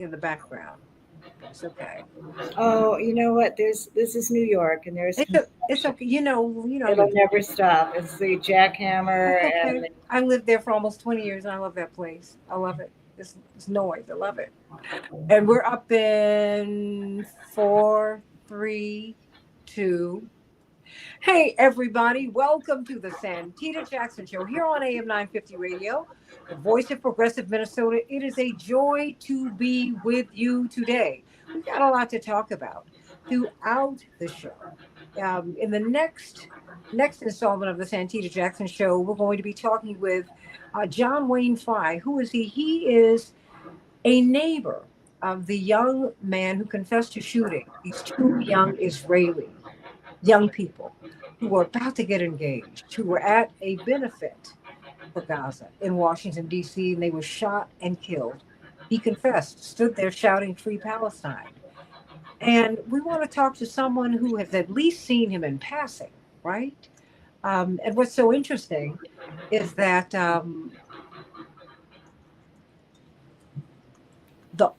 in the background. It's okay. Oh, you know what? This is New York, and there's It's construction. okay. You know It'll New York. never stop. It's the That's jackhammer and okay. I lived there for almost 20 years, and I love that place. I love it. It's noise. I love it. And we're up in four, three, two. Hey, everybody. Welcome to the Santita Jackson Show here on AM 950 Radio, the voice of progressive Minnesota. It is a joy to be with you today. We've got a lot to talk about throughout the show. In the next installment of the Santita Jackson Show, we're going to be talking with John Wayne Fry. Who is he? He is a neighbor of the young man who confessed to shooting these two young Israeli young people who were about to get engaged, who were at a benefit for Gaza in Washington, D.C., and they were shot and killed. He confessed, stood there shouting, Free Palestine. And we want to talk to someone who has at least seen him in passing, right? And what's so interesting is that the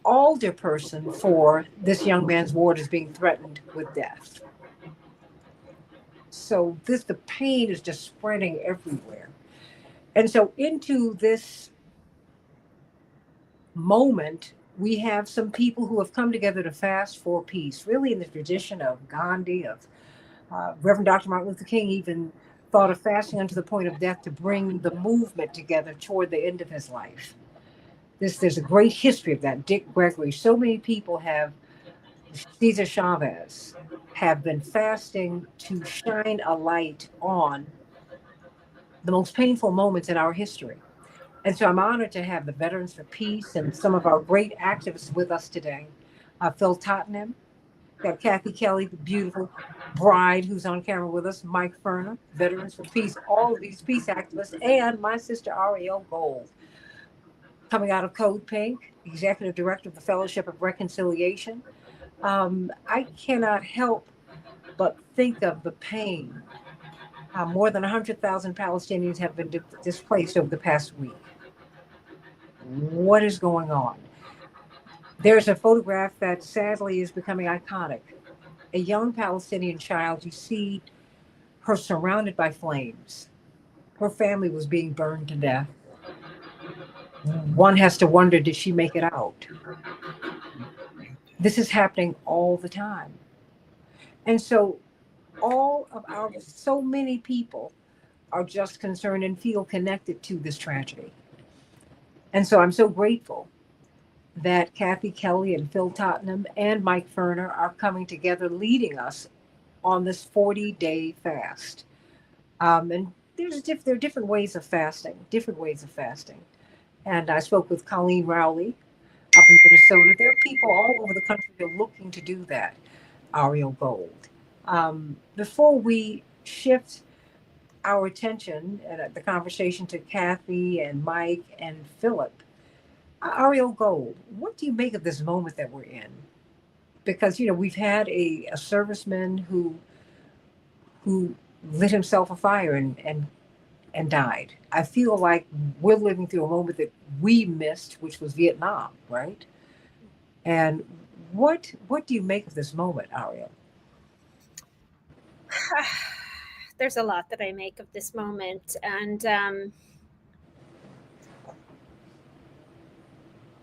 alder person for this young man's ward is being threatened with death. So the pain is just spreading everywhere. And so into this moment, we have some people who have come together to fast for peace, really in the tradition of Gandhi, of Reverend Dr. Martin Luther King, even thought of fasting unto the point of death to bring the movement together toward the end of his life. There's a great history of that. Dick Gregory, so many people have, Cesar Chavez, have been fasting to shine a light on the most painful moments in our history. And so I'm honored to have the Veterans for Peace and some of our great activists with us today. Phil Tottenham, got Kathy Kelly, the beautiful bride who's on camera with us, Mike Ferner, Veterans for Peace, all of these peace activists, and my sister Ariel Gold, coming out of Code Pink, Executive Director of the Fellowship of Reconciliation. I cannot help but think of the pain. More than 100,000 Palestinians have been displaced over the past week. What is going on? There's a photograph that sadly is becoming iconic. A young Palestinian child, you see her surrounded by flames. Her family was being burned to death. One has to wonder, did she make it out? This is happening all the time. And so, so many people are just concerned and feel connected to this tragedy. And so I'm so grateful that Kathy Kelly and Phil Tottenham and Mike Ferner are coming together, leading us on this 40-day fast. And there are different ways of fasting, different ways of fasting. And I spoke with Colleen Rowley up in Minnesota. There are people all over the country that are looking to do that, Ariel Gold. Before we shift our attention and the conversation to Kathy and Mike and Philip, Ariel Gold, what do you make of this moment that we're in? Because we've had a serviceman who lit himself afire and died. I feel like we're living through a moment that we missed, which was Vietnam, right? And what do you make of this moment, Ariel? There's a lot that I make of this moment, and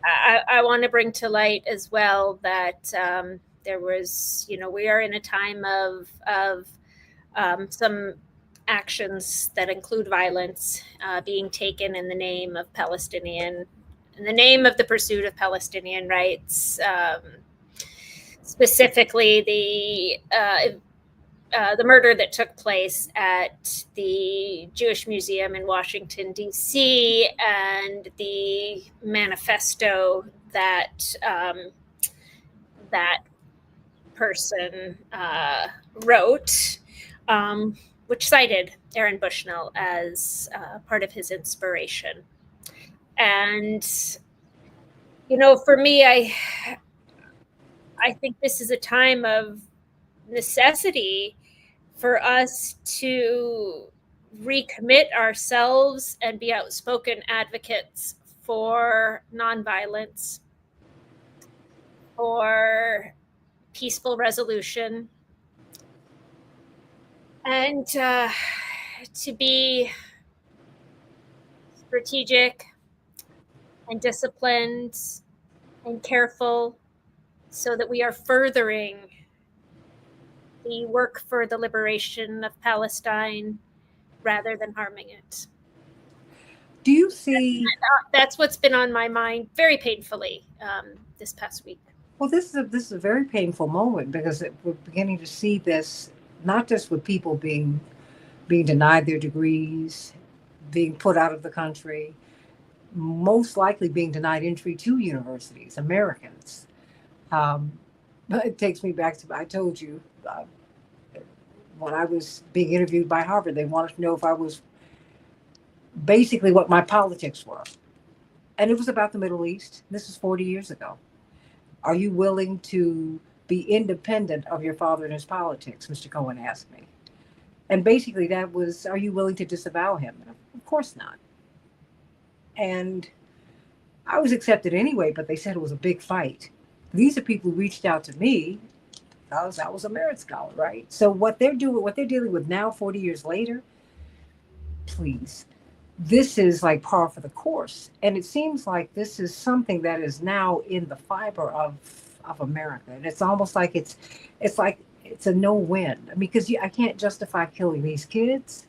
I want to bring to light as well that there was, we are in a time of some actions that include violence being taken in the name of in the name of the pursuit of Palestinian rights, specifically the murder that took place at the Jewish Museum in Washington, D.C., and the manifesto that that person wrote, which cited Aaron Bushnell as part of his inspiration. And, for me, I think this is a time of necessity for us to recommit ourselves and be outspoken advocates for nonviolence for peaceful resolution, and to be strategic and disciplined and careful so that we are furthering the work for the liberation of Palestine rather than harming it. Do you see? That's what's been on my mind very painfully this past week. Well, this is a very painful moment because we're beginning to see this not just with people being denied their degrees, being put out of the country, most likely being denied entry to universities, Americans. It takes me back to, I told you, when I was being interviewed by Harvard, they wanted to know if I was basically what my politics were. And it was about the Middle East. This is 40 years ago. Are you willing to be independent of your father and his politics? Mr. Cohen asked me. And basically that was, are you willing to disavow him? Of course not. And I was accepted anyway, but they said it was a big fight. These are people who reached out to me. I was a merit scholar, right? So what they're dealing with now, 40 years later, please, this is like par for the course. And it seems like this is something that is now in the fiber of America. And it's almost like it's a no-win. I mean, because I can't justify killing these kids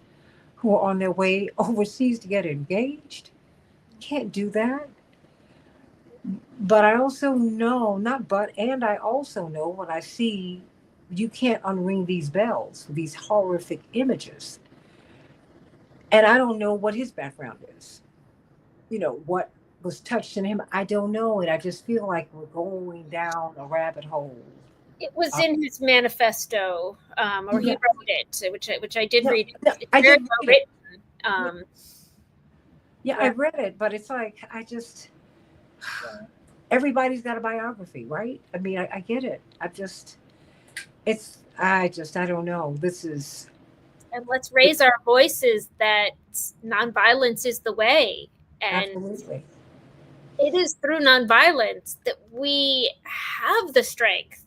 who are on their way overseas to get engaged. Can't do that. But I also know, and I also know when I see you can't unring these bells, these horrific images. And I don't know what his background is. What was touched in him, I don't know. And I just feel like we're going down a rabbit hole. It was in his manifesto, or he wrote it, which I did read. It's I very did well written. I read it, but it's like, everybody's got a biography, right? I mean, I get it. I don't know. And let's raise our voices that nonviolence is the way. And absolutely. It is through nonviolence that we have the strength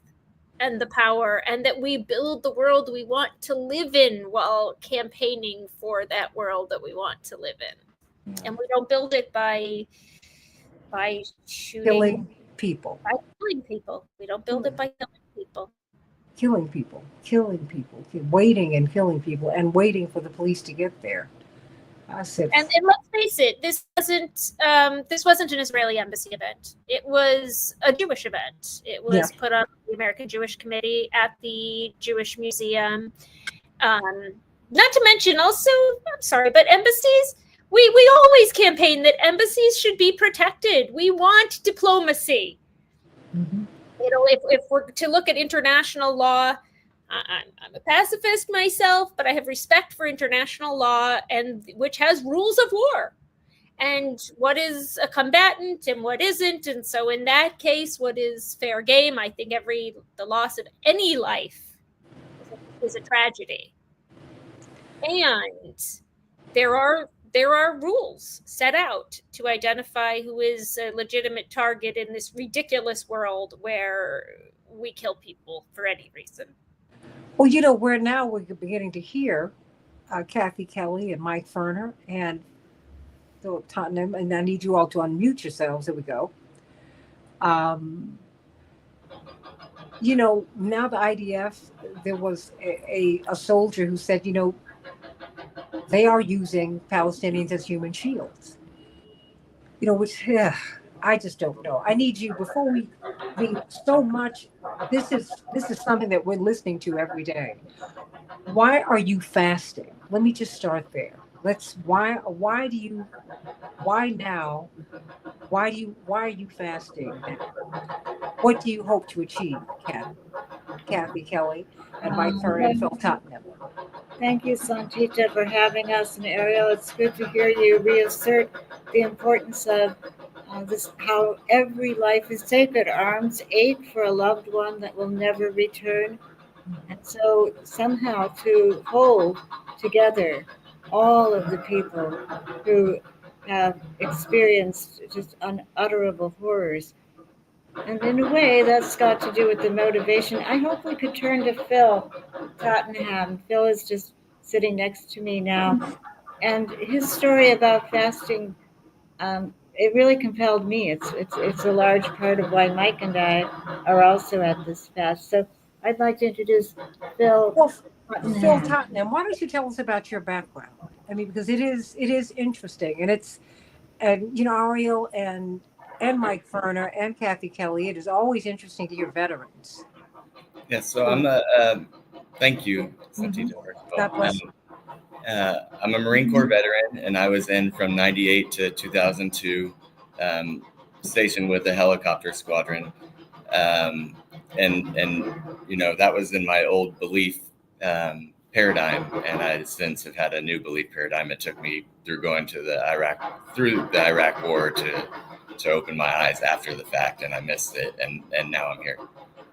and the power, and that we build the world we want to live in while campaigning for that world that we want to live in. Yeah. And we don't build it by shooting, killing people. By killing people. We don't build it by killing people. Killing people, waiting and killing people, and waiting for the police to get there. I said, and let's face it, this wasn't an Israeli embassy event. It was a Jewish event. It was put on the American Jewish Committee at the Jewish Museum. Not to mention also, I'm sorry, but embassies, we always campaign that embassies should be protected. We want diplomacy. Mm-hmm. If we're to look at international law, I'm a pacifist myself, but I have respect for international law, and which has rules of war, and what is a combatant and what isn't. And so in that case, what is fair game? I think the loss of any life is a tragedy. And there are rules set out to identify who is a legitimate target in this ridiculous world where we kill people for any reason. Well, we're beginning to hear Kathy Kelly and Mike Ferner and Philip Tottenham, and I need you all to unmute yourselves. There we go. Now the IDF, there was a soldier who said, they are using Palestinians as human shields. Which I just don't know. I need you before we so much. This is something that we're listening to every day. Why are you fasting? Let me just start there. Why now? Why are you fasting now? What do you hope to achieve, Kathy Kelly and Mike Ferner and Phil Tottenham? Thank you, Santita, for having us. And Ariel, it's good to hear you reassert the importance of how every life is sacred. Arms ache for a loved one that will never return. And so somehow to hold together all of the people who have experienced just unutterable horrors And in a way, that's got to do with the motivation. I hope we could turn to Phil Tottenham. Phil is just sitting next to me now. And his story about fasting, it really compelled me. It's a large part of why Mike and I are also at this fast. So I'd like to introduce Phil Well, Phil Tottenham. Tottenham, why don't you tell us about your background? I mean, because it is interesting, and Ariel and Mike Ferner and Kathy Kelly, it is always interesting to hear veterans. Yes, so I'm thank you, Santita, first of all. God bless you. I'm a Marine Corps veteran, and I was in from 98 to 2002, stationed with the helicopter squadron. And that was in my old belief paradigm, and I since have had a new belief paradigm. It took me through going to the Iraq War to open my eyes after the fact, and I missed it, and now I'm here.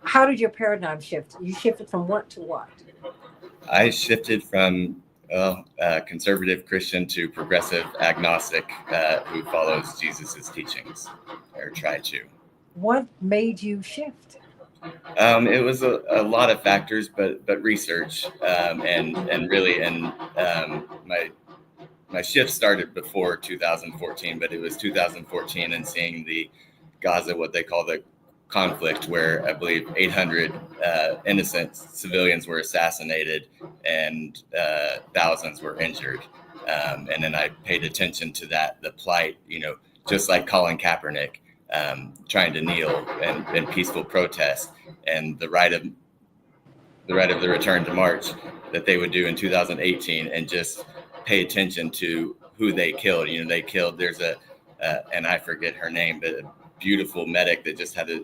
How did your paradigm shift? You shifted from what to what? I shifted from conservative Christian to progressive agnostic who follows Jesus's teachings, or try to. What made you shift? It was a lot of factors, but research and really, and my shift started before 2014, but it was 2014 and seeing the Gaza, what they call the conflict, where I believe 800 innocent civilians were assassinated and thousands were injured. And then I paid attention to that, the plight, just like Colin Kaepernick, trying to kneel in peaceful protest, and the right of the return to march that they would do in 2018, and just pay attention to who they killed. They killed, there's and I forget her name, but a beautiful medic that just had a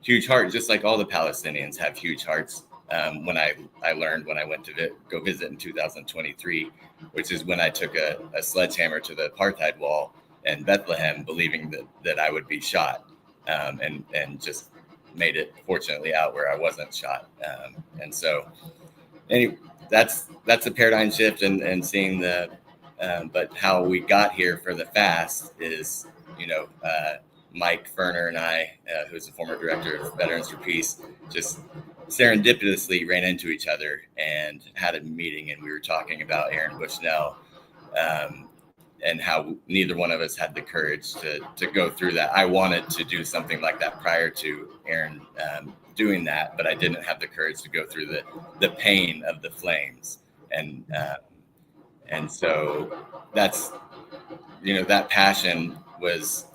huge heart, just like all the Palestinians have huge hearts. When I learned when I went to go visit in 2023, which is when I took a sledgehammer to the apartheid wall in Bethlehem, believing that I would be shot, and just made it fortunately out where I wasn't shot. And so anyway, that's a paradigm shift, and seeing but how we got here for the fast is, Mike Ferner and I, who's the former director of Veterans for Peace, just serendipitously ran into each other and had a meeting, and we were talking about Aaron Bushnell, and how neither one of us had the courage to go through that. I wanted to do something like that prior to Aaron doing that, but I didn't have the courage to go through the pain of the flames. And so that's, that passion was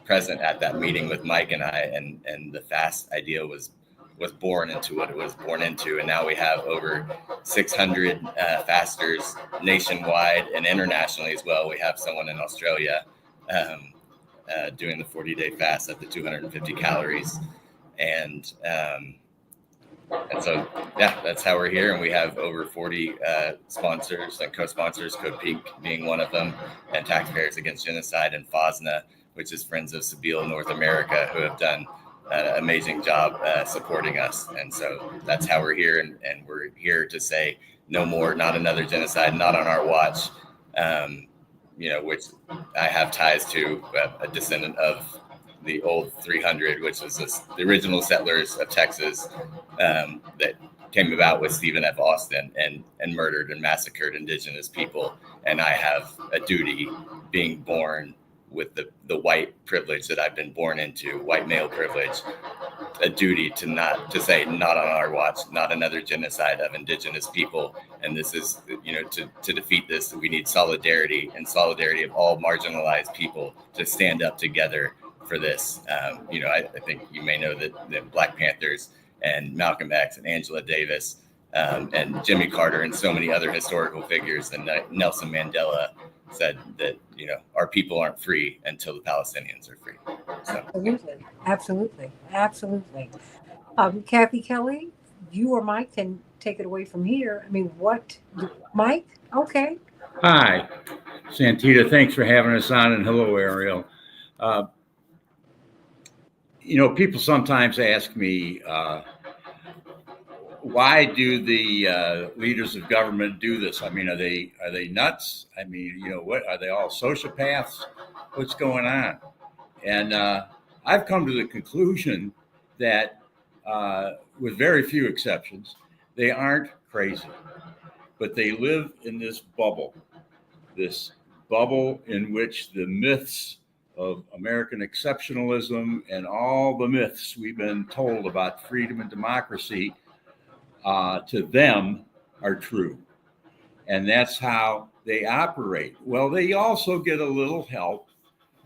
present at that meeting with Mike and I, and the fast idea was born into what it was born into. And now we have over 600 fasters nationwide and internationally as well. We have someone in Australia doing the 40-day fast at the 250 calories. And so, yeah, that's how we're here. And we have over 40 sponsors and co-sponsors, Code Pink being one of them, and Taxpayers Against Genocide, and FOSNA, which is Friends of Sabile North America, who have done an amazing job supporting us. And so that's how we're here. And we're here to say no more, not another genocide, not on our watch, which I have ties to, a descendant of the old 300, which was the original settlers of Texas that came about with Stephen F. Austin and murdered and massacred indigenous people. And I have a duty, being born with the white privilege that I've been born into, white male privilege, a duty to say not on our watch, not another genocide of indigenous people. And this is, to defeat this, we need solidarity of all marginalized people to stand up together for this. I think you may know that the Black Panthers and Malcolm X and Angela Davis and Jimmy Carter and so many other historical figures, and Nelson Mandela said that, our people aren't free until the Palestinians are free. So. Absolutely. Kathy Kelly, you or Mike can take it away from here. I mean, what, Mike? Okay. Hi, Santita. Thanks for having us on, and hello, Ariel. People sometimes ask me, why do the leaders of government do this? I mean, are they nuts? I mean, what are they all sociopaths? What's going on? And I've come to the conclusion that, with very few exceptions, they aren't crazy, but they live in this bubble in which the myths of American exceptionalism and all the myths we've been told about freedom and democracy, to them are true. And that's how they operate. Well, they also get a little help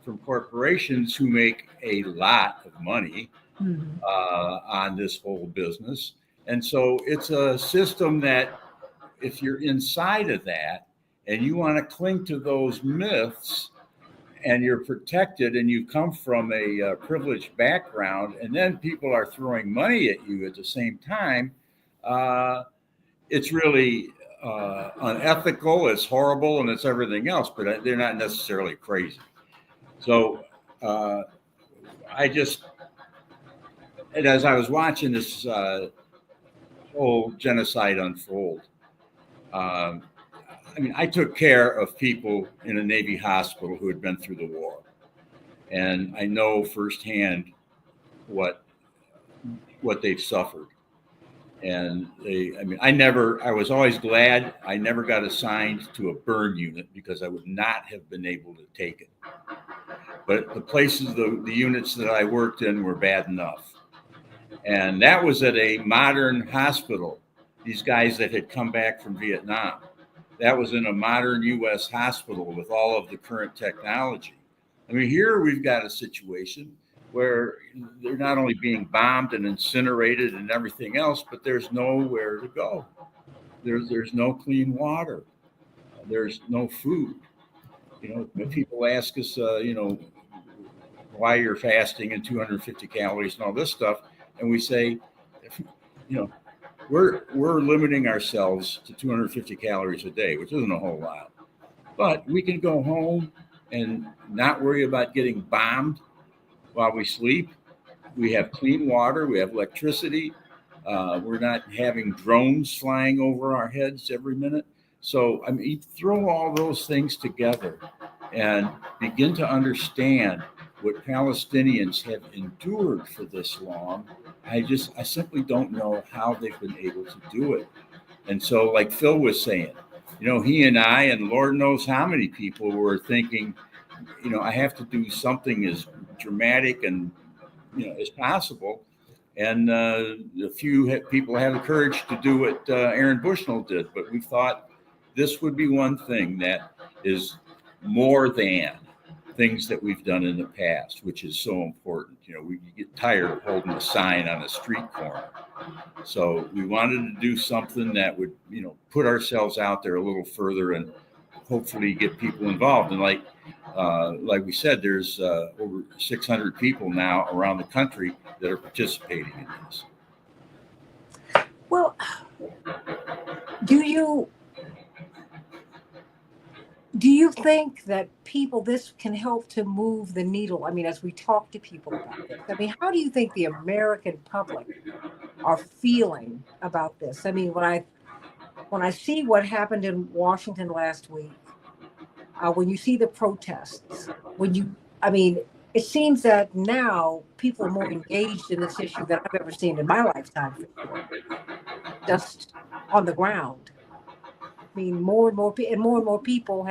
from corporations who make a lot of money on this whole business. And so it's a system that, if you're inside of that and you want to cling to those myths and you're protected and you come from a privileged background, and then people are throwing money at you at the same time, it's really unethical, it's horrible, and it's everything else, but they're not necessarily crazy. So and as I was watching this whole genocide unfold, I took care of people in a Navy hospital who had been through the war. And I know firsthand what they've suffered. And I was always glad I never got assigned to a burn unit, because I would not have been able to take it. But the places, the units that I worked in were bad enough. And that was at a modern hospital. These guys that had come back from Vietnam, that was in a modern U.S. hospital with all of the current technology. Here we've got a situation where they're not only being bombed and incinerated and everything else, but there's nowhere to go. There's no clean water. There's no food. People ask us, why you're fasting and 250 calories and all this stuff. And we say, we're limiting ourselves to 250 calories a day, which isn't a whole lot. But we can go home and not worry about getting bombed while we sleep. We have clean water. We have electricity. We're not having drones flying over our heads every minute. So, you throw all those things together and begin to understand what Palestinians have endured for this long. I simply don't know how they've been able to do it. And so, like Phil was saying, he and I, and Lord knows how many people, were thinking, I have to do something as dramatic and, as possible. And a few people had the courage to do what Aaron Bushnell did. But we thought this would be one thing that is more than things that we've done in the past, which is so important. We get tired of holding a sign on a street corner. So we wanted to do something that would, put ourselves out there a little further and hopefully get people involved. And like we said, there's over 600 people now around the country that are participating in this. Well, do you think that this can help to move the needle? As we talk to people about this, how do you think the American public are feeling about this? When I see what happened in Washington last week, when you see the protests, it seems that now people are more engaged in this issue than I've ever seen in my lifetime, for sure. Just on the ground. More and more people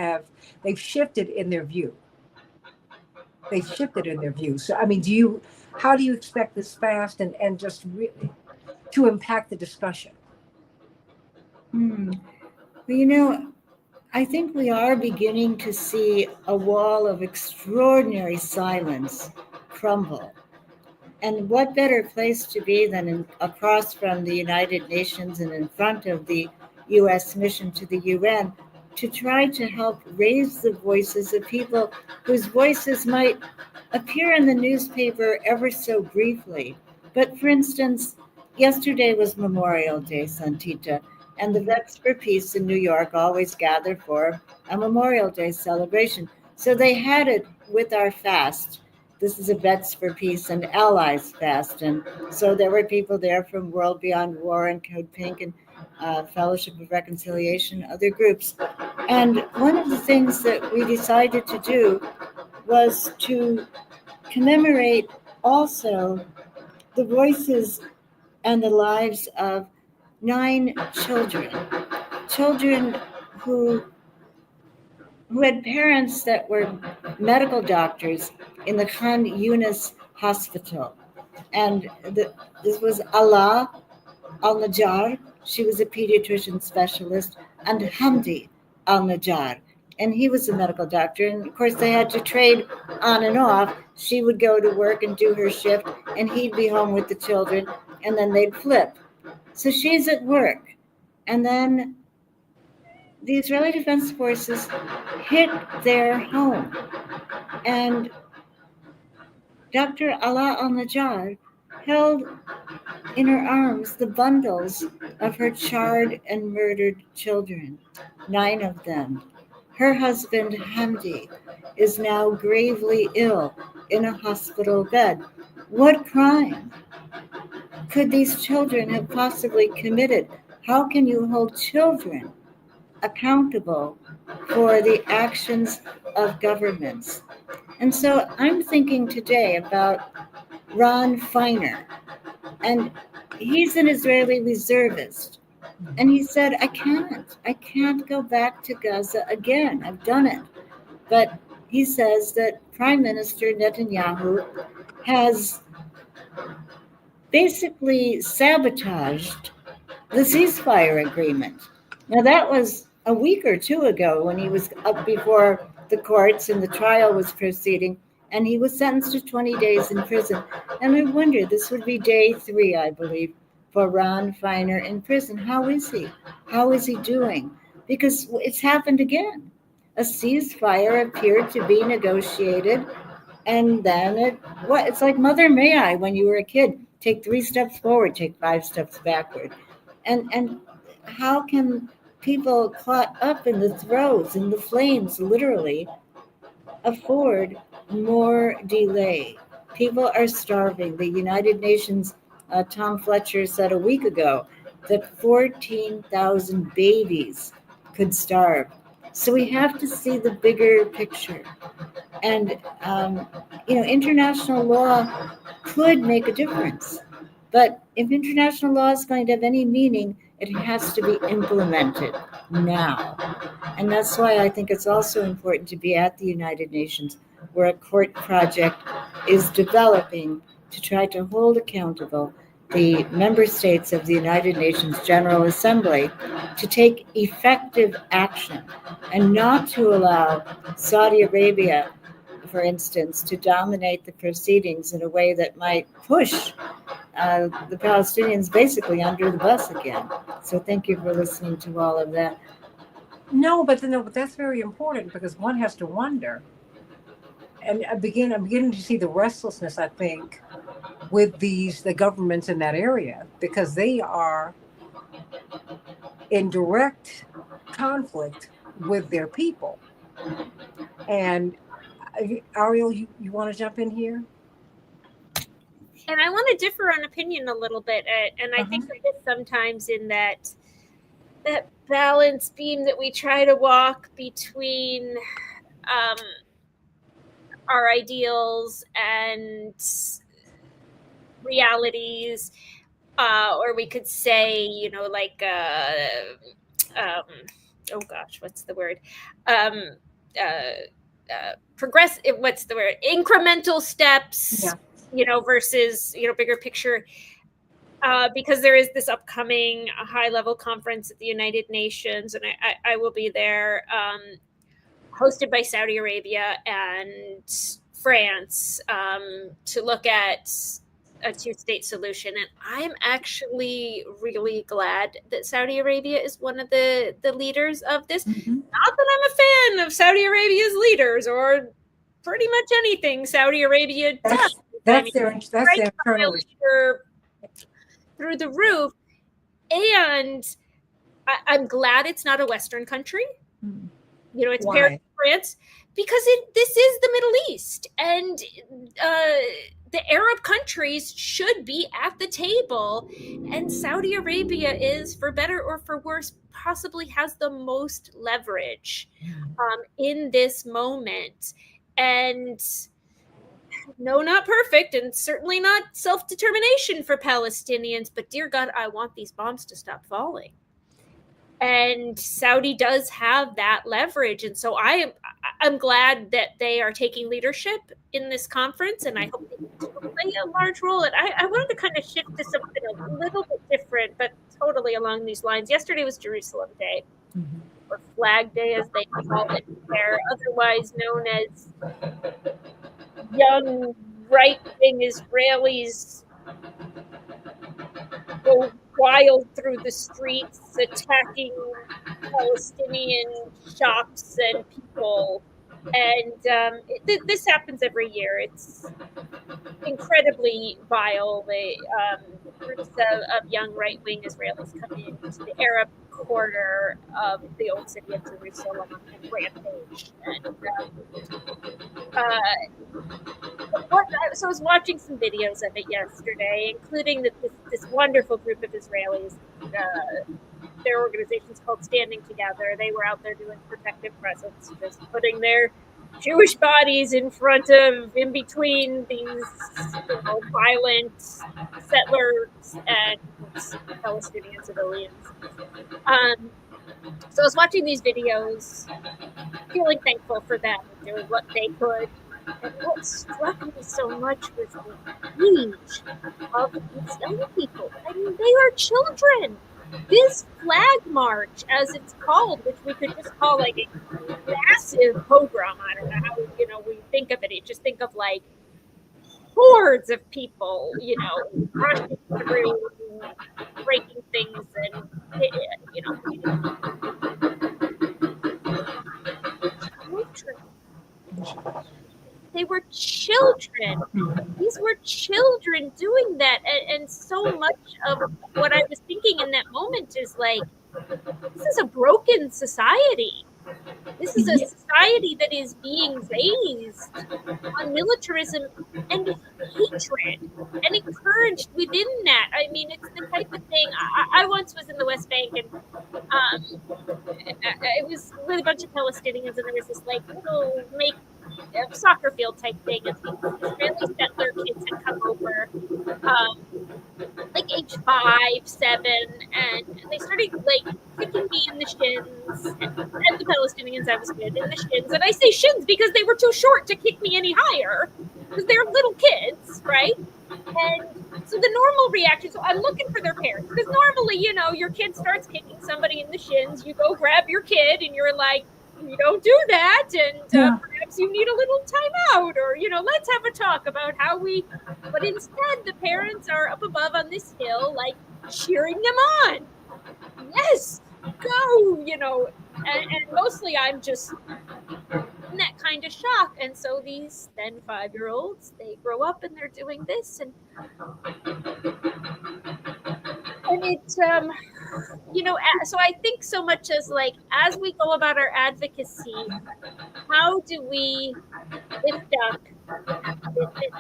they've shifted in their view. So, how do you expect this fast and just really to impact the discussion? Well, I think we are beginning to see a wall of extraordinary silence crumble. And what better place to be than across from the United Nations and in front of the U.S. mission to the UN to try to help raise the voices of people whose voices might appear in the newspaper ever so briefly. But for instance, yesterday was Memorial Day, Santita, and the Vets for Peace in New York always gather for a Memorial Day celebration. So they had it with our fast. This is a Vets for Peace and Allies fast. And so there were people there from World Beyond War and Code Pink and Fellowship of Reconciliation, other groups. And one of the things that we decided to do was to commemorate also the voices and the lives of 9 children who had parents that were medical doctors in the Khan Yunis hospital. And this was Allah Al Najjar. She was a pediatrician specialist, and Hamdi Al Najjar. And he was a medical doctor. And of course, they had to trade on and off. She would go to work and do her shift, and he'd be home with the children, and then they'd flip. So she's at work. And then the Israeli Defense Forces hit their home. And Dr. Ala Al Najjar held in her arms the bundles of her charred and murdered children, 9 of them. Her husband, Hamdi, is now gravely ill in a hospital bed. What crime could these children have possibly committed? How can you hold children accountable for the actions of governments? And so I'm thinking today about Ron Feiner, and he's an Israeli reservist. And he said, I can't go back to Gaza again. I've done it. But he says that Prime Minister Netanyahu has basically sabotaged the ceasefire agreement. Now, that was a week or two ago when he was up before the courts and the trial was proceeding, and he was sentenced to 20 days in prison. And I wonder, this would be day 3, I believe, for Ron Feiner in prison. How is he? How is he doing? Because it's happened again. A ceasefire appeared to be negotiated, and then it's like Mother May I when you were a kid. Take 3 steps forward, take 5 steps backward. And how can people caught up in the throes, in the flames, literally, afford more delay? People are starving. The United Nations, Tom Fletcher said a week ago that 14,000 babies could starve. So we have to see the bigger picture. And, international law could make a difference. But if international law is going to have any meaning, it has to be implemented now. And that's why I think it's also important to be at the United Nations, where a court project is developing to try to hold accountable the member states of the United Nations General Assembly to take effective action and not to allow Saudi Arabia, for instance, to dominate the proceedings in a way that might push the Palestinians basically under the bus again. So thank you for listening to all of that. No, but that's very important, because one has to wonder. And I'm beginning to see the restlessness, I think, with the governments in that area, because they are in direct conflict with their people. And Ariel, you want to jump in here? And I want to differ on opinion a little bit. And I think of this sometimes in that balance beam that we try to walk between our ideals and realities, or we could say, oh gosh, what's the word? Progressive, what's the word? Incremental steps, versus, bigger picture. Because there is this upcoming high-level conference at the United Nations, and I will be there, hosted by Saudi Arabia and France, to look at a 2-state solution. And I'm actually really glad that Saudi Arabia is one of the leaders of this. Mm-hmm. Not that I'm a fan of Saudi Arabia's leaders or pretty much anything Saudi Arabia does. That's their internal through the roof. And I'm glad it's not a Western country. Mm. It's paired with France, because this is the Middle East, and the Arab countries should be at the table, and Saudi Arabia is, for better or for worse, possibly has the most leverage in this moment. And no, not perfect, and certainly not self-determination for Palestinians, but dear God, I want these bombs to stop falling. And Saudi does have that leverage. And so I'm glad that they are taking leadership in this conference, and I hope they play a large role. And I wanted to kind of shift to something a little bit different, but totally along these lines. Yesterday was Jerusalem Day, or Flag Day, as they call it there, otherwise known as young right-wing Israelis go wild through the streets, attacking Palestinian shops and people. And this happens every year. It's incredibly vile. Groups of young right-wing Israelis come into the Arab quarter of the old city of Jerusalem and rampage. And so I was watching some videos of it yesterday, including this wonderful group of Israelis. Their organization's called Standing Together. They were out there doing protective presence, just putting their Jewish bodies in between these violent settlers and Palestinian civilians. So I was watching these videos, feeling thankful for them, doing what they could. And what struck me so much was the age of these young people. I mean, they are children. This flag march, as it's called, which we could just call like a massive pogrom. I don't know how we think of it. You just think of like hordes of people, rushing through, breaking things, and they were children. These were children doing that. And so much of what I was thinking in that moment is like, this is a broken society. This is a society that is being raised on militarism and hatred and encouraged within that. I mean, it's the type of thing. I once was in the West Bank, and it was with a bunch of Palestinians, and there was this like little soccer field type thing, and the Israeli settler kids had come over, like age 5, 7, and they started like kicking me in the shins, and the Palestinians I was with in the shins, and I say shins because they were too short to kick me any higher, because they're little kids, right? And so the normal reaction, so I'm looking for their parents, because normally, your kid starts kicking somebody in the shins, you go grab your kid, and you're like, you don't do that, and perhaps you need a little time out, or let's have a talk about how but instead the parents are up above on this hill like cheering them on. Yes, go, and mostly I'm just in that kind of shock. And so these then 5-year-olds, they grow up and they're doing this, and it so I think so much as like, as we go about our advocacy, how do we lift up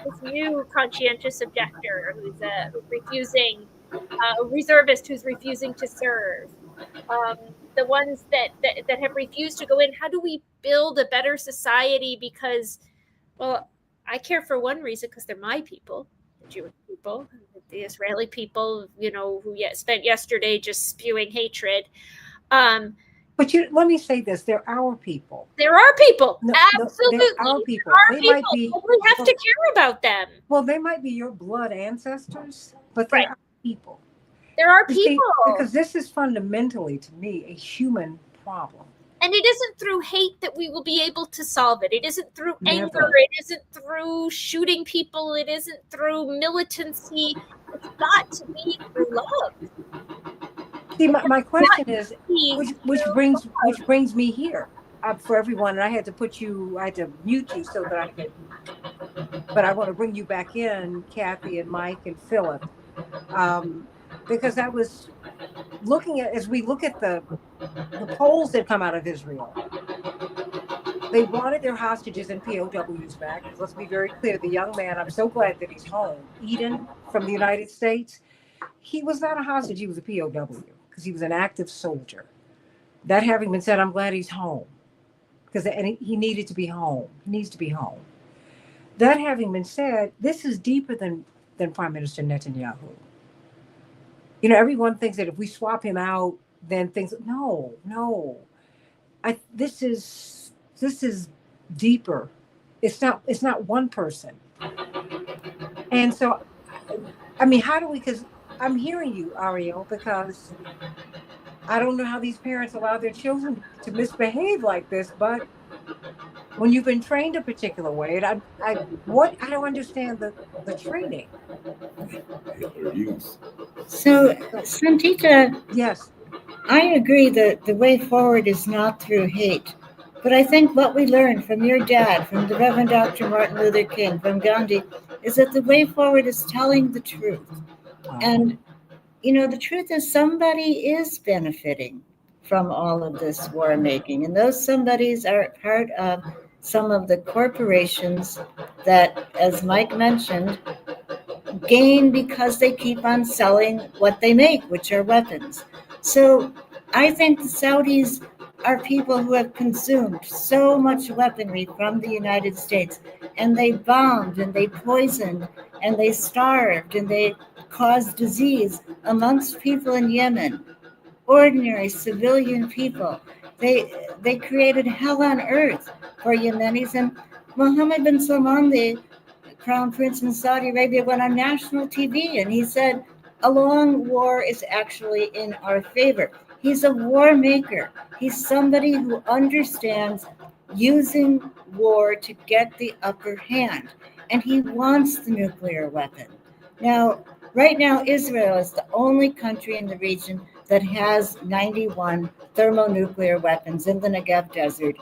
this new conscientious objector who's refusing, a reservist who's refusing to serve, the ones that have refused to go in? How do we build a better society? Because, well, I care for one reason, because they're my people, the Jewish people, the Israeli people, who spent yesterday just spewing hatred. But let me say this: they're our people. There are people, absolutely. They're our people. They might be. We have to care about them. Well, they might be your blood ancestors, but they're our people. There are people. Because this is fundamentally, to me, a human problem. And it isn't through hate that we will be able to solve it. It isn't through anger. It isn't through shooting people. It isn't through militancy. It's got to be through love. See, my question is, which brings me here for everyone. And I had to mute you so that I could, but I want to bring you back in, Kathy and Mike and Philip, because I was looking at, as we look at the polls that come out of Israel, they wanted their hostages and POWs back. Let's be very clear. The young man, I'm so glad that he's home, Eden from the United States, he was not a hostage. He was a POW because he was an active soldier. That having been said, I'm glad he's home, because he needed to be home. He needs to be home. That having been said, this is deeper than Prime Minister Netanyahu. You know, everyone thinks that if we swap him out, then things. No, no. This is deeper. It's not one person. And so, I mean, how do we? Because I'm hearing you, Ariel, because I don't know how these parents allow their children to misbehave like this, but when you've been trained a particular way, and I don't understand the training. Hitler Youth. So, Santita, Yes, I agree that the way forward is not through hate. But I think what we learned from your dad, from the Reverend Dr. Martin Luther King, from Gandhi, is that the way forward is telling the truth. And, you know, the truth is somebody is benefiting from all of this war making. And those somebodies are part of some of the corporations that, as Mike mentioned, gain because they keep on selling what they make, which are weapons. So I think the Saudis are people who have consumed so much weaponry from the United States, and they bombed and they poisoned and they starved and they caused disease amongst people in Yemen, ordinary civilian people. They created hell on earth for Yemenis, and Mohammed bin Salman, the Crown Prince in Saudi Arabia, went on national TV and he said, a long war is actually in our favor. He's a war maker. He's somebody who understands using war to get the upper hand. And he wants the nuclear weapon. Now, right now, Israel is the only country in the region that has 91 thermonuclear weapons in the Negev desert.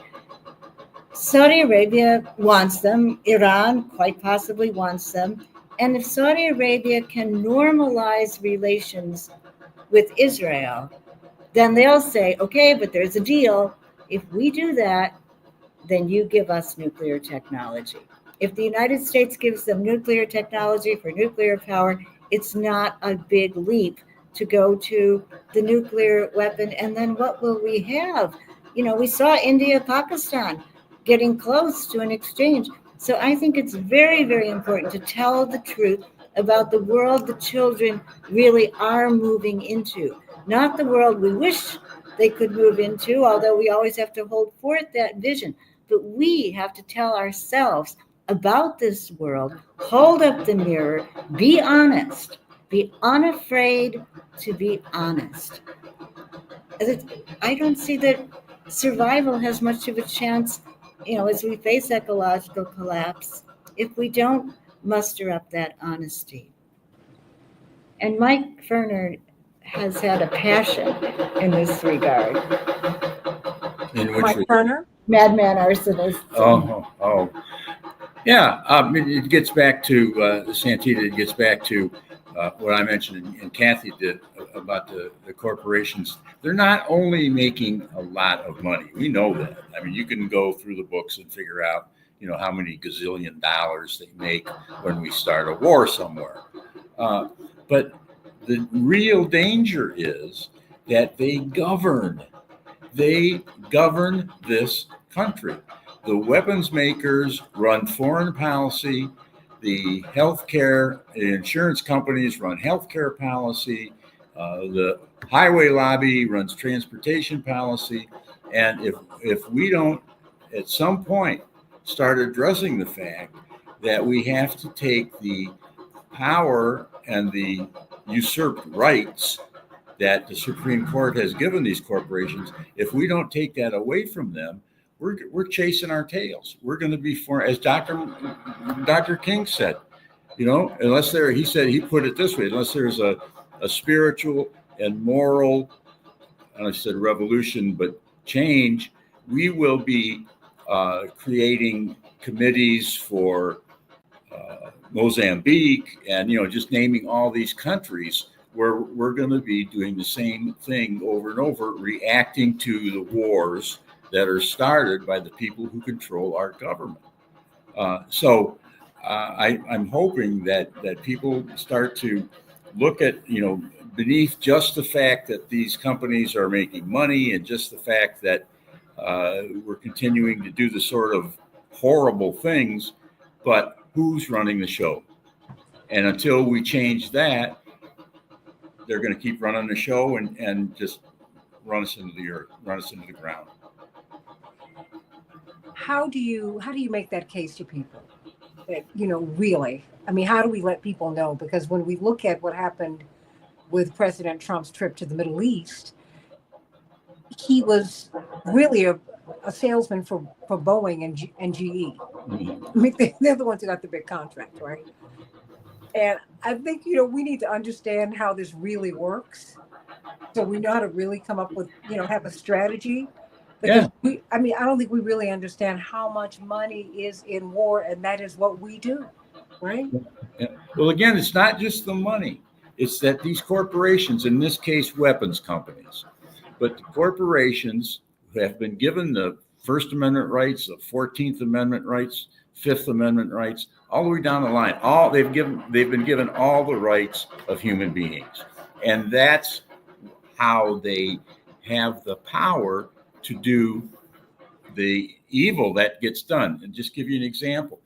Saudi Arabia wants them. Iran quite possibly wants them. And if Saudi Arabia can normalize relations with Israel, then they'll say, okay, but there's a deal. If we do that, then you give us nuclear technology. If the United States gives them nuclear technology for nuclear power, it's not a big leap to go to the nuclear weapon. And then what will we have? You know, we saw India, Pakistan getting close to an exchange. So I think it's very, very important to tell the truth about the world the children really are moving into, not the world we wish they could move into, although we always have to hold forth that vision. But we have to tell ourselves about this world, hold up the mirror, be honest, be unafraid to be honest. I don't see that survival has much of a chance, you know, as we face ecological collapse, if we don't muster up that honesty. And Mike Ferner has had a passion in this regard. In which Mike Turner. Madman arsonist. Oh. Yeah, it gets back to Santita. It gets back to what I mentioned, and Kathy did about the corporations. They're not only making a lot of money. We know that. I mean, you can go through the books and figure out, you know, how many gazillion dollars they make when we start a war somewhere. But the real danger is that they govern. They govern this country. The weapons makers run foreign policy. The healthcare insurance companies run healthcare policy. The highway lobby runs transportation policy. And if we don't, at some point, start addressing the fact that we have to take the power and the usurped rights that the Supreme Court has given these corporations, if we don't take that away from them, we're chasing our tails. We're going to be as Dr. King said, you know, unless he said, he put it this way, unless there's a spiritual and moral, I said revolution, but change, we will be creating committees for Mozambique and, you know, just naming all these countries where we're going to be doing the same thing over and over, reacting to the wars that are started by the people who control our government. So I'm hoping that people start to look at, you know, beneath just the fact that these companies are making money and just the fact that we're continuing to do the sort of horrible things, but who's running the show. And until we change that, they're going to keep running the show and just run us into the earth, run us into the ground. How do you make that case to people? That, really, I mean, how do we let people know? Because when we look at what happened with President Trump's trip to the Middle East, he was really a salesman for Boeing and GE. I mean, they're the ones who got the big contract, right? And I think, we need to understand how this really works, so we know how to really come up with, have a strategy. Because I don't think we really understand how much money is in war, and that is what we do, right? Yeah. Well, again, it's not just the money. It's that these corporations, in this case, weapons companies, but the corporations who have been given the First Amendment rights, the 14th Amendment rights, Fifth Amendment rights, all the way down the line, they've been given all the rights of human beings. And that's how they have the power to do the evil that gets done. And just give you an example.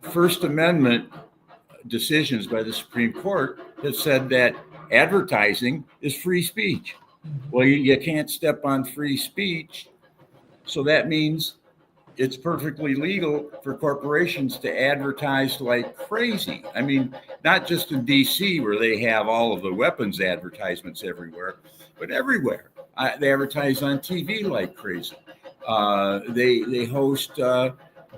First Amendment decisions by the Supreme Court have said that advertising is free speech. Well, you can't step on free speech. So that means it's perfectly legal for corporations to advertise like crazy. I mean, not just in DC where they have all of the weapons advertisements everywhere, but everywhere. They advertise on TV like crazy. They host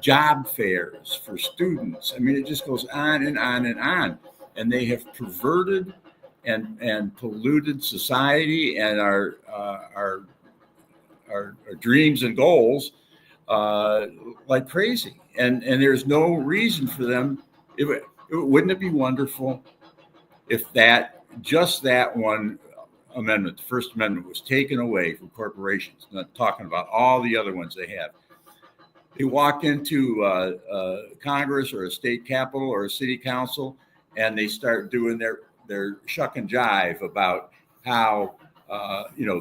job fairs for students. I mean, it just goes on and on and on. And they have perverted and polluted society and our dreams and goals like crazy. And there's no reason for them. Wouldn't it be wonderful if that one amendment, the First Amendment, was taken away from corporations? Not talking about all the other ones they have. They walk into Congress or a state capitol or a city council, and they start doing their shuck and jive about how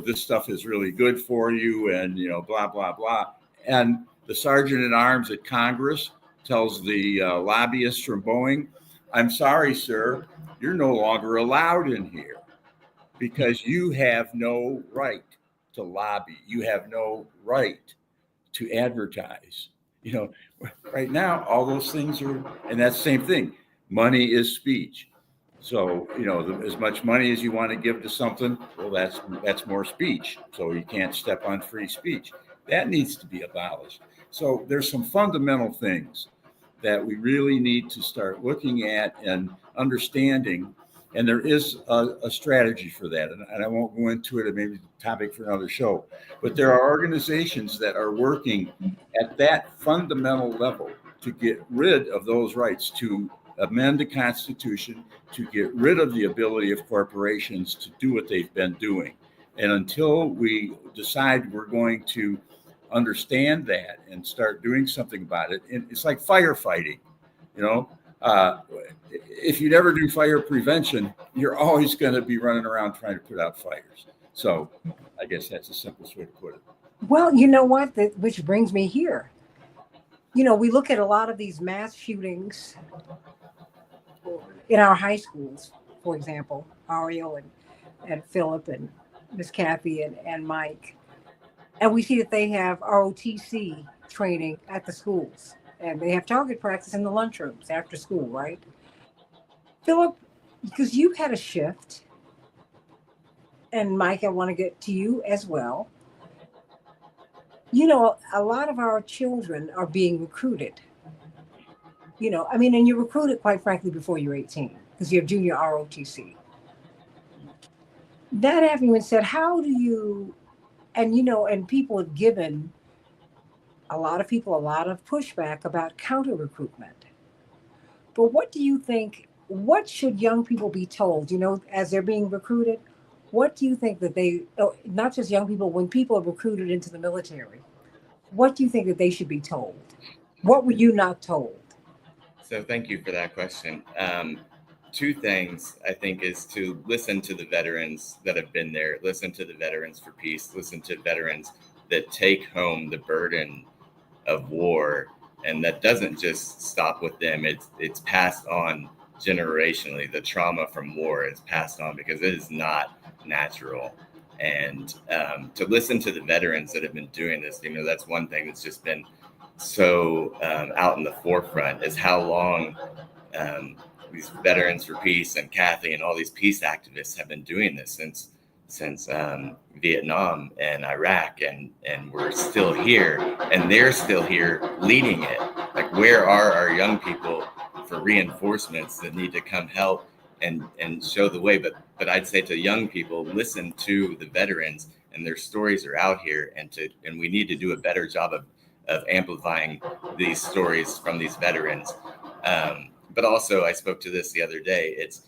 this stuff is really good for you, and blah blah blah. And the sergeant at arms at Congress tells the lobbyists from Boeing, "I'm sorry, sir, you're no longer allowed in here because you have no right to lobby. You have no right to advertise." Right now, all those things are, and that's the same thing. Money is speech. So, as much money as you want to give to something, well, that's more speech. So you can't step on free speech. That needs to be abolished. So there's some fundamental things that we really need to start looking at and understanding. And there is a strategy for that. And I won't go into it, maybe the topic for another show. But there are organizations that are working at that fundamental level to get rid of those rights, to amend the Constitution, to get rid of the ability of corporations to do what they've been doing. And until we decide we're going to understand that and start doing something about it, and it's like firefighting, if you never do fire prevention, you're always going to be running around trying to put out fires. So I guess that's the simplest way to put it. Well, you know what? Which brings me here. We look at a lot of these mass shootings in our high schools, for example, Ariel and Philip and Miss Kathy and Mike. And we see that they have ROTC training at the schools. And they have target practice in the lunchrooms after school, right? Philip, because you had a shift, and Mike, I want to get to you as well. A lot of our children are being recruited. And you're recruited, quite frankly, before you're 18, because you're junior ROTC. That having been said, how do you, and people have given a lot of people a lot of pushback about counter recruitment. But what do you think, what should young people be told, as they're being recruited? What do you think that not just young people, when people are recruited into the military, what do you think that they should be told? What were you not told? So thank you for that question. Two things, I think, is to listen to the veterans that have been there, listen to the veterans for peace, listen to veterans that take home the burden of war and that doesn't just stop with them. It's passed on generationally. The trauma from war is passed on because it is not natural. And to listen to the veterans that have been doing this, that's one thing that's just been so out in the forefront, is how long these Veterans for Peace and Kathy and all these peace activists have been doing this since Vietnam and Iraq, and we're still here, and they're still here leading it. Like, where are our young people for reinforcements that need to come help and show the way? But I'd say to young people, listen to the veterans, and their stories are out here, and we need to do a better job of amplifying these stories from these veterans. But also, I spoke to this the other day. It's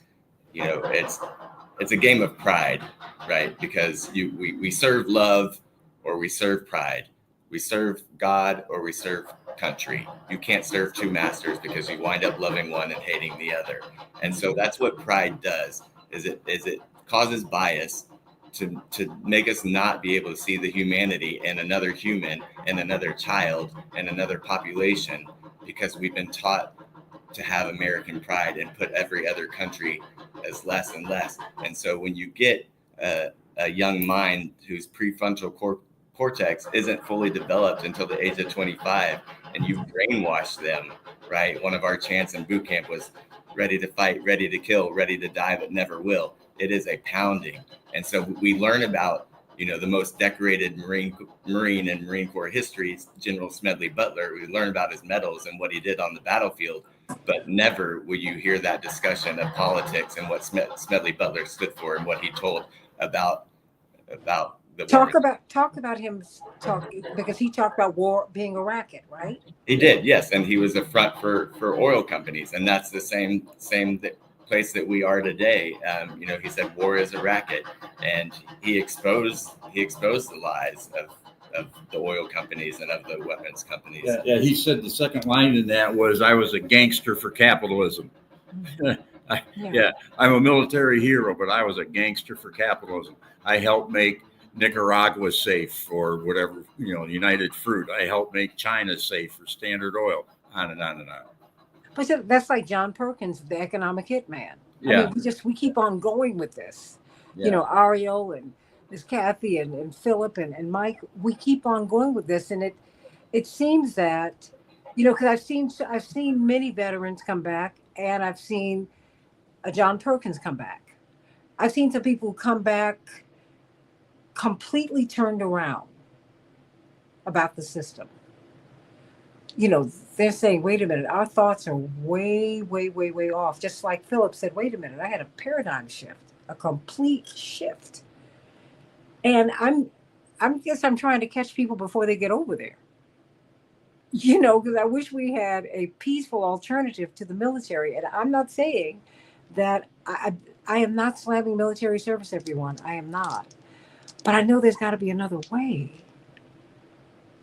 a game of pride, right? Because we serve love or we serve pride. We serve God or we serve country. You can't serve two masters, because you wind up loving one and hating the other. And so that's what pride does. Is it causes bias to make us not be able to see the humanity in another human and another child and another population, because we've been taught to have American pride and put every other country as less and less. And so when you get a young mind whose prefrontal cortex isn't fully developed until the age of 25, and you brainwash them, right? One of our chants in boot camp was ready to fight, ready to kill, ready to die, but never will. It is a pounding. And so we learn about, the most decorated Marine in Marine Corps history, General Smedley Butler. We learn about his medals and what he did on the battlefield, but never will you hear that discussion of politics and what Smedley Butler stood for and what he told about the Talk war. about him because he talked about war being a racket, right? He did, yes, and he was a front for oil companies, and that's the same place that we are today. He said war is a racket, and he exposed the lies of the oil companies and of the weapons companies. Yeah, he said the second line in that was, "I was a gangster for capitalism." Yeah, I'm a military hero, but I was a gangster for capitalism. I helped make Nicaragua safe or whatever, United Fruit. I helped make China safe for Standard Oil, on and on and on. But that's like John Perkins, the economic hitman. Yeah. I mean, we keep on going with this. Yeah. Ariel and Miss Kathy and Philip and Mike, we keep on going with this. And it seems that, because I've seen many veterans come back, and I've seen John Perkins come back. I've seen some people come back completely turned around about the system. They're saying, wait a minute, our thoughts are way, way, way, way off. Just like Philip said, wait a minute, I had a paradigm shift, a complete shift. And I'm trying to catch people before they get over there. Because I wish we had a peaceful alternative to the military. And I'm not saying that I am not slamming military service, everyone. I am not. But I know there's got to be another way.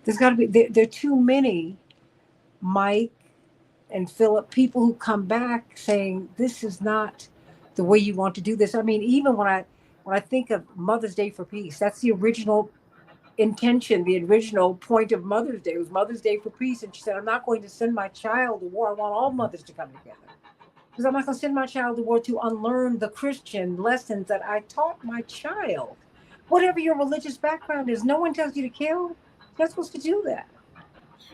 There's got to be, there are too many Mike and Philip, people who come back saying, this is not the way you want to do this. I mean, even when I think of Mother's Day for Peace, that's the original intention, the original point of Mother's Day. It was Mother's Day for Peace. And she said, I'm not going to send my child to war. I want all mothers to come together. Because I'm not going to send my child to war to unlearn the Christian lessons that I taught my child. Whatever your religious background is, no one tells you to kill. You're not supposed to do that.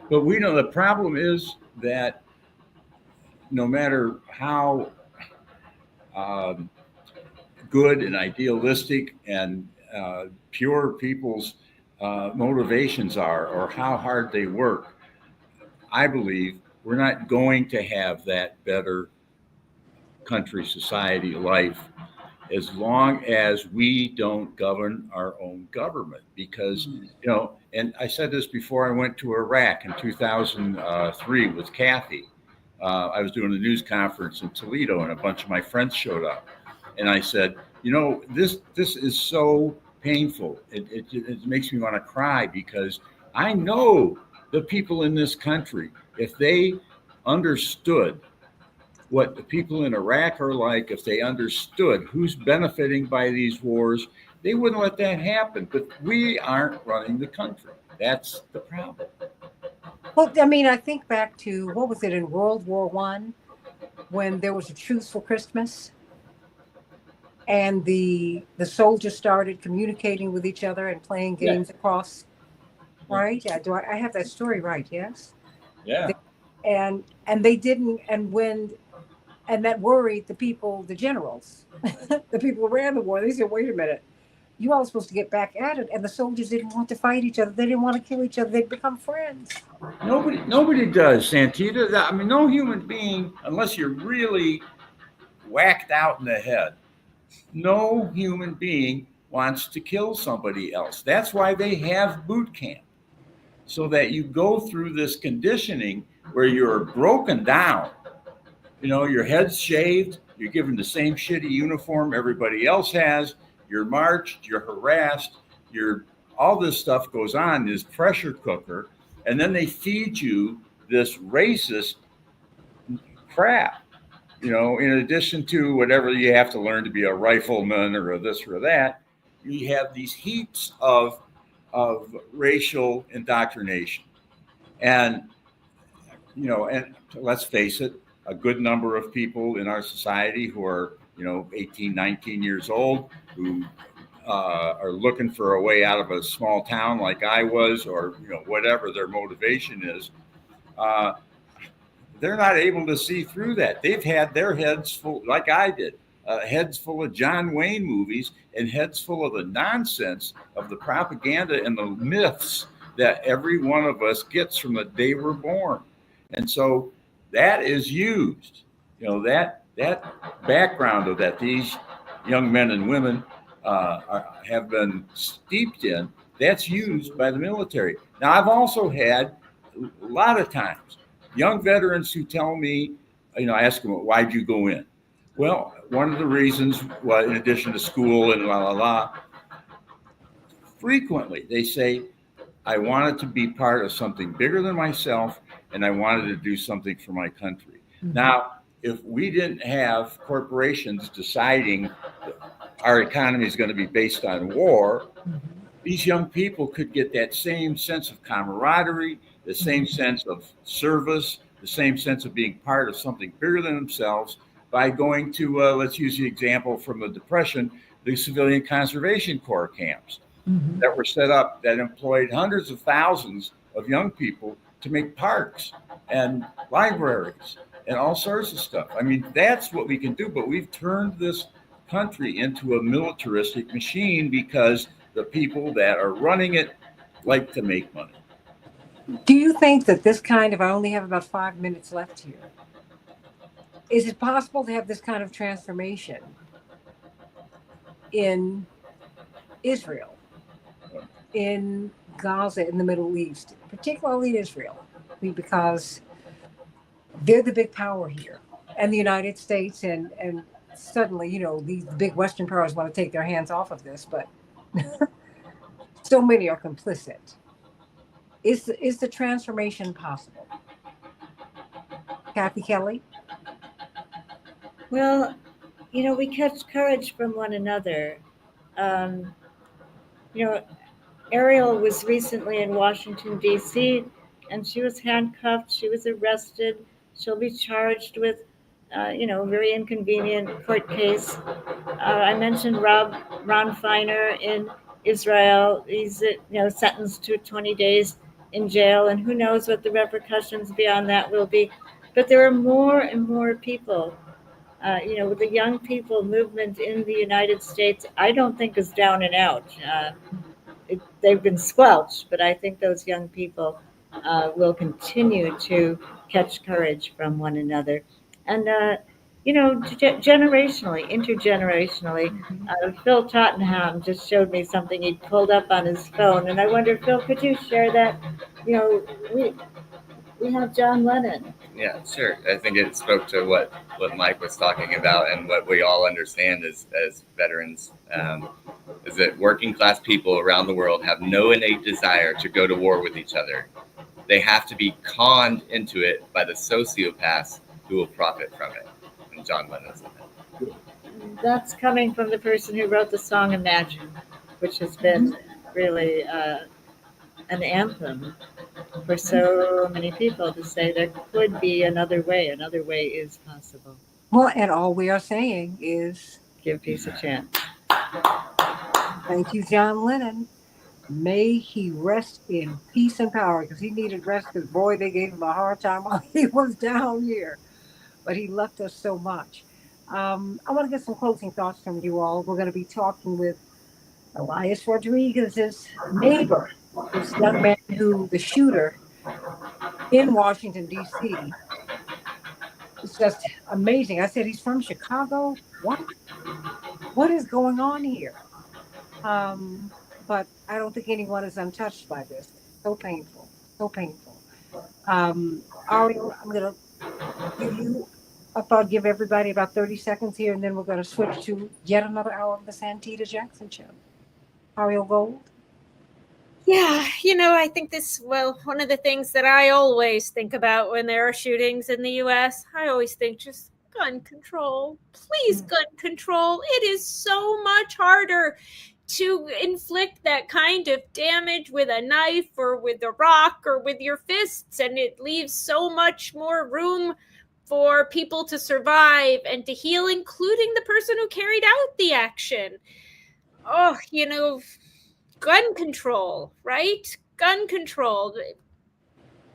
But we know the problem is that no matter how good and idealistic and pure people's motivations are, or how hard they work, I believe we're not going to have that better country, society, life, as long as we don't govern our own government. Because, and I said this before I went to Iraq in 2003 with Kathy. I was doing a news conference in Toledo, and a bunch of my friends showed up. And I said, this is so painful. It makes me want to cry, because I know the people in this country, if they understood what the people in Iraq are like, if they understood who's benefiting by these wars, they wouldn't let that happen. But we aren't running the country. That's the problem. Well, I mean, I think back to what was it in World War One when there was a truce for Christmas, and the soldiers started communicating with each other and playing Yeah. games across. Yeah. Right? Yeah. Do I have that story right? Yes. Yeah. And they didn't. And that worried the people, the generals, the people who ran the war. They said, "Wait a minute, you all are supposed to get back at it." And the soldiers didn't want to fight each other. They didn't want to kill each other. They'd become friends. Nobody does, Santita. I mean, no human being, unless you're really whacked out in the head, no human being wants to kill somebody else. That's why they have boot camp, so that you go through this conditioning where you're broken down. You know, your head's shaved, you're given the same shitty uniform everybody else has, you're marched, you're harassed, you're all this stuff goes on, this pressure cooker, and then they feed you this racist crap. You know, in addition to whatever you have to learn to be a rifleman or a this or that, you have these heaps of racial indoctrination. And you know, and let's face it, a good number of people in our society who are, 18, 19 years old, who are looking for a way out of a small town like I was, or, whatever their motivation is, uh, they're not able to see through that. They've had their heads full, like I did, heads full of John Wayne movies and heads full of the nonsense of the propaganda and the myths that every one of us gets from the day we're born. And so that is used, that background of that these young men and women have been steeped in, that's used by the military. Now, I've also had a lot of times young veterans who tell me, I ask them, why'd you go in? Well, one of the reasons, well, in addition to school and la la la, frequently they say, I wanted to be part of something bigger than myself, and I wanted to do something for my country. Mm-hmm. Now, if we didn't have corporations deciding our economy is going to be based on war, mm-hmm. these young people could get that same sense of camaraderie, the same mm-hmm. sense of service, the same sense of being part of something bigger than themselves by going to, let's use the example from the Depression, the Civilian Conservation Corps camps. Mm-hmm. that were set up that employed hundreds of thousands of young people to make parks and libraries and all sorts of stuff. I mean, that's what we can do, but we've turned this country into a militaristic machine because the people that are running it like to make money. Do you think that this kind of, I only have about 5 minutes left here, is it possible to have this kind of transformation in Israel? In Gaza, in the Middle East, particularly Israel, because they're the big power here, and the United States, and suddenly, these big Western powers want to take their hands off of this, but so many are complicit. Is the transformation possible? Kathy Kelly? Well, we catch courage from one another. Ariel was recently in Washington, D.C., and she was handcuffed. She was arrested. She'll be charged with, a very inconvenient court case. I mentioned Ron Feiner in Israel. He's, sentenced to 20 days in jail, and who knows what the repercussions beyond that will be. But there are more and more people. With the young people movement in the United States, I don't think is down and out. They've been squelched, but I think those young people will continue to catch courage from one another. And, generationally, intergenerationally, Phil Tottenham just showed me something he'd pulled up on his phone. And I wonder, Phil, could you share that? We have John Lennon. Yeah, sure. I think it spoke to what Mike was talking about and what we all understand as veterans, is that working class people around the world have no innate desire to go to war with each other. They have to be conned into it by the sociopaths who will profit from it. And John Lennon said that. That's coming from the person who wrote the song Imagine, which has been really an anthem for so many people to say there could be another way. Another way is possible. Well, and all we are saying is Give peace a chance. thank you, John Lennon. May he rest in peace and power, because he needed rest, because boy, they gave him a hard time while he was down here. But he left us so much. I want to get some closing thoughts from you all. We're going to be talking with Elias Rodriguez's neighbor, this young man who, the shooter in Washington, D.C. It's just amazing. I said, he's from Chicago? What? What is going on here? But I don't think anyone is untouched by this. So painful. So painful. Ariel, I'm going to give you I thought give everybody about 30 seconds here, and then we're going to switch to yet another hour of the Santita Jackson Show. Ariel Gold? Yeah, I think one of the things that I always think about when there are shootings in the U.S., I always think just gun control. Please, gun control. It is so much harder to inflict that kind of damage with a knife or with a rock or with your fists, and it leaves so much more room for people to survive and to heal, including the person who carried out the action. Oh, gun control, right? Gun control.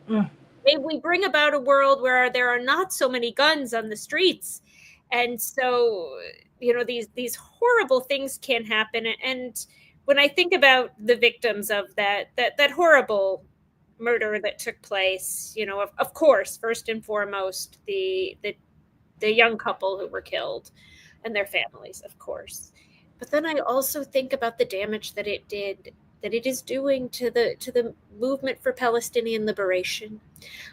May we bring about a world where there are not so many guns on the streets. And so, these horrible things can happen. And when I think about the victims of that horrible murder that took place, of course, first and foremost, the young couple who were killed and their families, of course. But then I also think about the damage that it is doing to the movement for Palestinian liberation.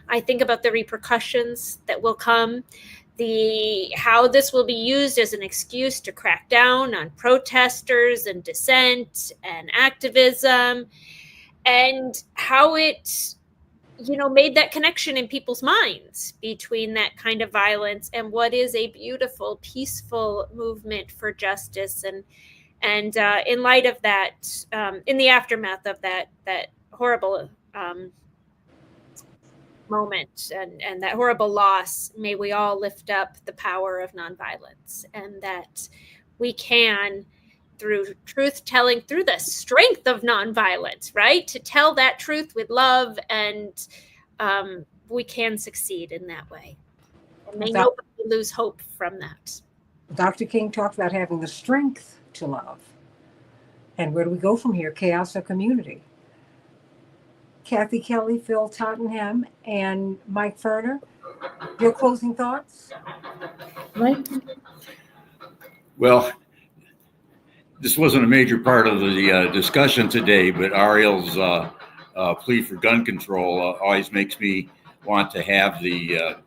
I think about the repercussions that will come, how this will be used as an excuse to crack down on protesters and dissent and activism, and how it made that connection in people's minds between that kind of violence and what is a beautiful, peaceful movement for justice. And in light of that, in the aftermath of that horrible moment and that horrible loss, may we all lift up the power of nonviolence, and that we can, through truth telling, through the strength of nonviolence, right? To tell that truth with love, and we can succeed in that way. And may nobody lose hope from that. Dr. King talked about having the strength to love. And where do we go from here? Chaos or community? Kathy Kelly, Phil Tottenham, and Mike Ferner, your closing thoughts? Mike? Well, this wasn't a major part of the discussion today, but Ariel's plea for gun control always makes me want to have the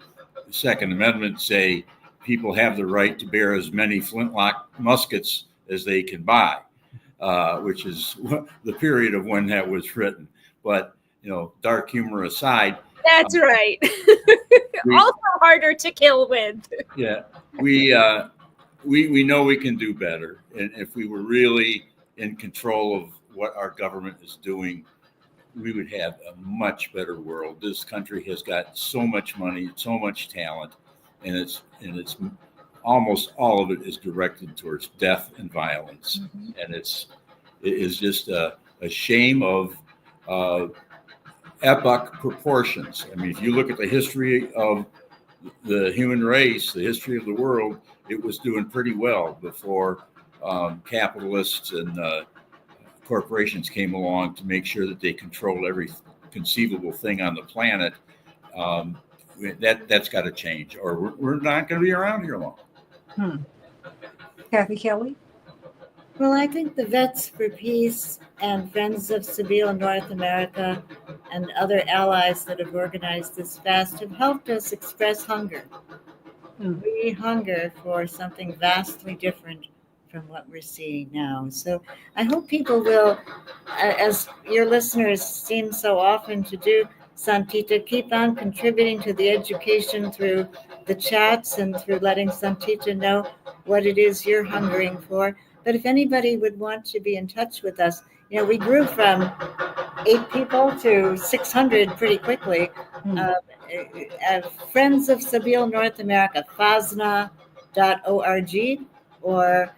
Second Amendment say people have the right to bear as many flintlock muskets as they can buy, which is the period of when that was written. But, dark humor aside. That's right. Also harder to kill with. Yeah, we know we can do better. And if we were really in control of what our government is doing, we would have a much better world. This country has got so much money, so much talent, and it's almost all of it is directed towards death and violence. Mm-hmm. And it is just a shame of epoch proportions. I mean, if you look at the history of the human race, the history of the world, it was doing pretty well before capitalists and corporations came along to make sure that they control every conceivable thing on the planet. That's got to change, or we're not going to be around here long. Kathy Kelly? Well, I think the Vets for Peace and Friends of Seville North America and other allies that have organized this fast have helped us express hunger. We hunger for something vastly different from what we're seeing now. So I hope people will, as your listeners seem so often to do, Santita, keep on contributing to the education through the chats and through letting Santita know what it is you're hungering for. But if anybody would want to be in touch with us, we grew from 8 people to 600 pretty quickly. Hmm. Friends of Sabile North America, FASNA.org, or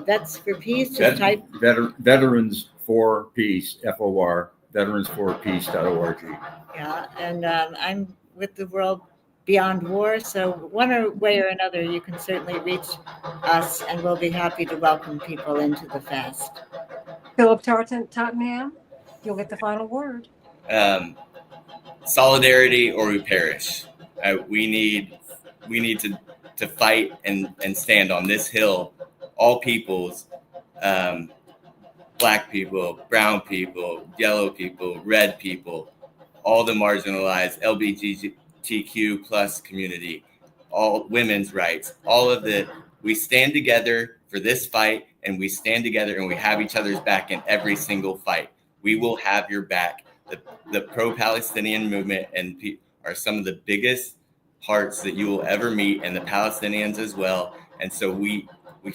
Vets for Peace. Just type Veterans for Peace, FOR, veteransforpeace.org. Yeah, and I'm with the World Beyond War, so one way or another, you can certainly reach us, and we'll be happy to welcome people into the fast. Philip Tottenham, you'll get the final word. Solidarity or we perish. We need to fight and stand on this hill. All peoples, black people, brown people, yellow people, red people, all the marginalized LGBTQ plus community, all women's rights, all of the. We stand together for this fight, and we stand together and we have each other's back in every single fight. We will have your back. The pro-Palestinian movement are some of the biggest hearts that you will ever meet, and the Palestinians as well. And so we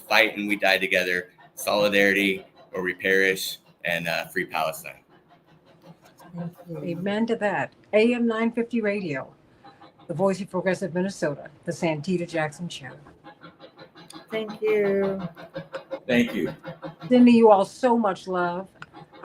fight and we die together. Solidarity or we perish, and free Palestine. Amen to that. AM 950 Radio, the voice of progressive Minnesota, the Santita Jackson Show. Thank you. Thank you. Sending you all so much love